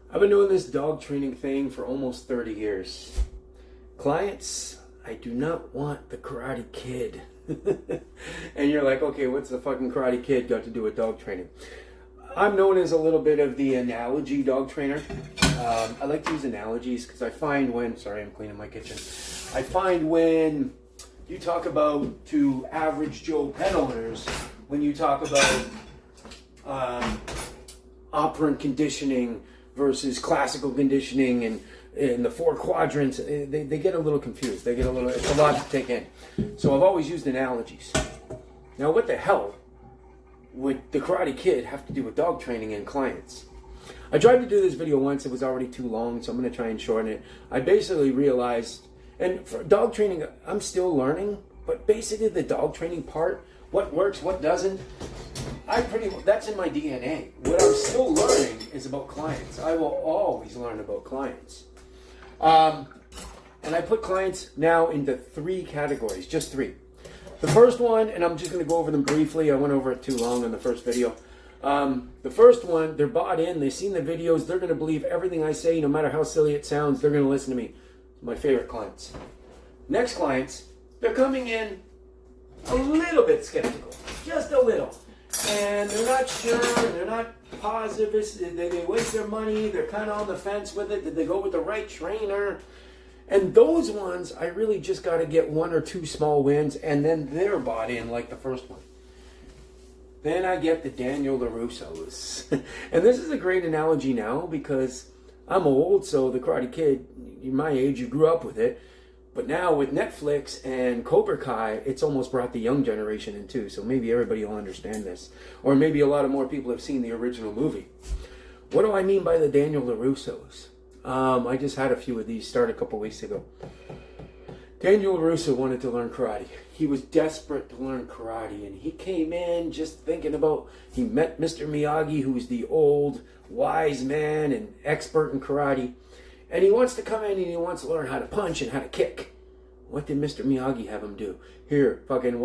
I've been doing this dog training thing for almost 30 years. Clients, I do not want the Karate Kid. And you're like, okay, what's the fucking Karate Kid got to do with dog training? I'm known as a little bit of the analogy dog trainer. I like to use analogies because I find when, sorry, I'm cleaning my kitchen. I find when you talk about to average Joe peddlers, when you talk about operant conditioning versus classical conditioning and in the four quadrants, they get a little confused. They get a little, it's a lot to take in. So I've always used analogies. Now what the hell would the Karate Kid have to do with dog training and clients? I tried to do this video once, it was already too long, so I'm going to try and shorten it. I basically realized, and for dog training, I'm still learning, but basically the dog training part, what works, what doesn't, that's in my DNA. What I'm still learning is about clients. I will always learn about clients. And I put clients now into three categories, just three. The first one, and I'm just going to go over them briefly. I went over it too long in the first video. The first one, they're bought in. They've seen the videos. They're going to believe everything I say, no matter how silly it sounds. They're going to listen to me. My favorite clients. Next clients, they're coming in a little bit skeptical, just a little. And they're not sure, they're not positive, they waste their money, they're kind of on the fence with it. Did they go with the right trainer? And those ones, I really just got to get one or two small wins, and then they're bought in like the first one. Then I get the Daniel LaRusso's. And this is a great analogy now because I'm old, so the Karate Kid, you're my age, you grew up with it. But now with Netflix and Cobra Kai, it's almost brought the young generation in too. So maybe everybody will understand this. Or maybe a lot of more people have seen the original movie. What do I mean by the Daniel LaRusso's? I just had a few of these start a couple weeks ago. Daniel LaRusso wanted to learn karate. He was desperate to learn karate. And he came in just thinking about, he met Mr. Miyagi, who's the old wise man and expert in karate. And he wants to come in and he wants to learn how to punch and how to kick. What did Mr. Miyagi have him do? Here, fucking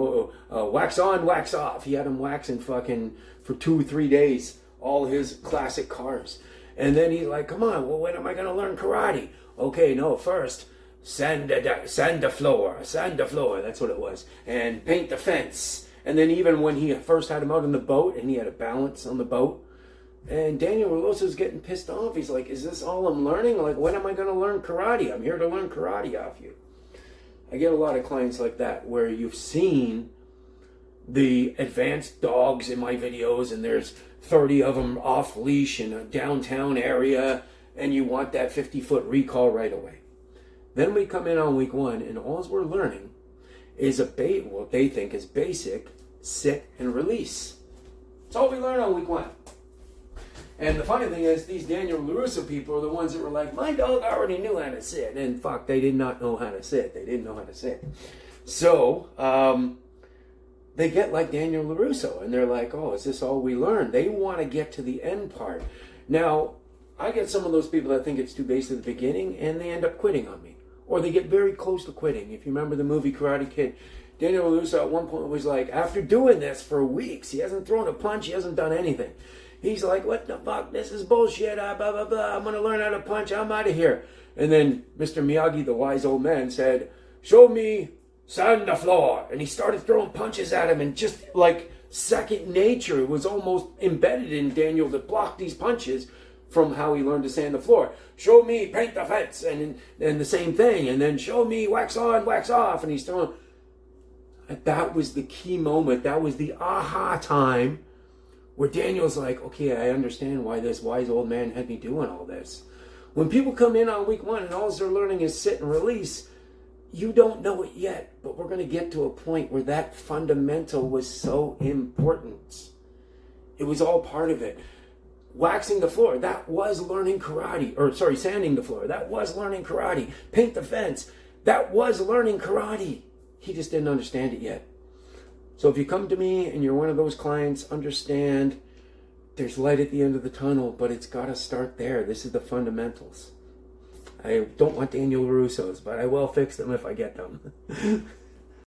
wax on, wax off. He had him waxing fucking for 2-3 days all his classic cars. And then he's like, come on, well, when am I going to learn karate? Okay, no, first, sand the floor. That's what it was. And paint the fence. And then even when he first had him out on the boat and he had a balance on the boat, and Daniel LaRusso's getting pissed off. He's like, is this all I'm learning? Like, when am I going to learn karate? I'm here to learn karate off you. I get a lot of clients like that where you've seen the advanced dogs in my videos and there's 30 of them off leash in a downtown area and you want that 50-foot recall right away. Then we come in on week one and all we're learning is what they think is basic sit and release. That's all we learn on week one. And the funny thing is, these Daniel LaRusso people are the ones that were like, my dog already knew how to sit. And fuck, they did not know how to sit. They didn't know how to sit. So, they get like Daniel LaRusso. And they're like, oh, is this all we learned? They want to get to the end part. Now, I get some of those people that think it's too basic at the beginning, and they end up quitting on me. Or they get very close to quitting. If you remember the movie Karate Kid, Daniel LaRusso at one point was like, after doing this for weeks, he hasn't thrown a punch, he hasn't done anything. He's like, what the fuck? This is bullshit. Blah, blah, blah. I'm going to learn how to punch. I'm out of here. And then Mr. Miyagi, the wise old man, said, show me sand the floor. And he started throwing punches at him. And just like second nature, it was almost embedded in Daniel to block these punches from how he learned to sand the floor. Show me paint the fence. And the same thing. And then show me wax on, wax off. And he's throwing. That was the key moment. That was the aha time. Where Daniel's like, okay, I understand why this wise old man had me doing all this. When people come in on week one and all they're learning is sit and release, you don't know it yet, but we're going to get to a point where that fundamental was so important. It was all part of it. Waxing the floor, that was learning karate. Sanding the floor, that was learning karate. Paint the fence, that was learning karate. He just didn't understand it yet. So if you come to me and you're one of those clients, understand there's light at the end of the tunnel, but it's got to start there. This is the fundamentals. I don't want Daniel LaRusso's, but I will fix them if I get them.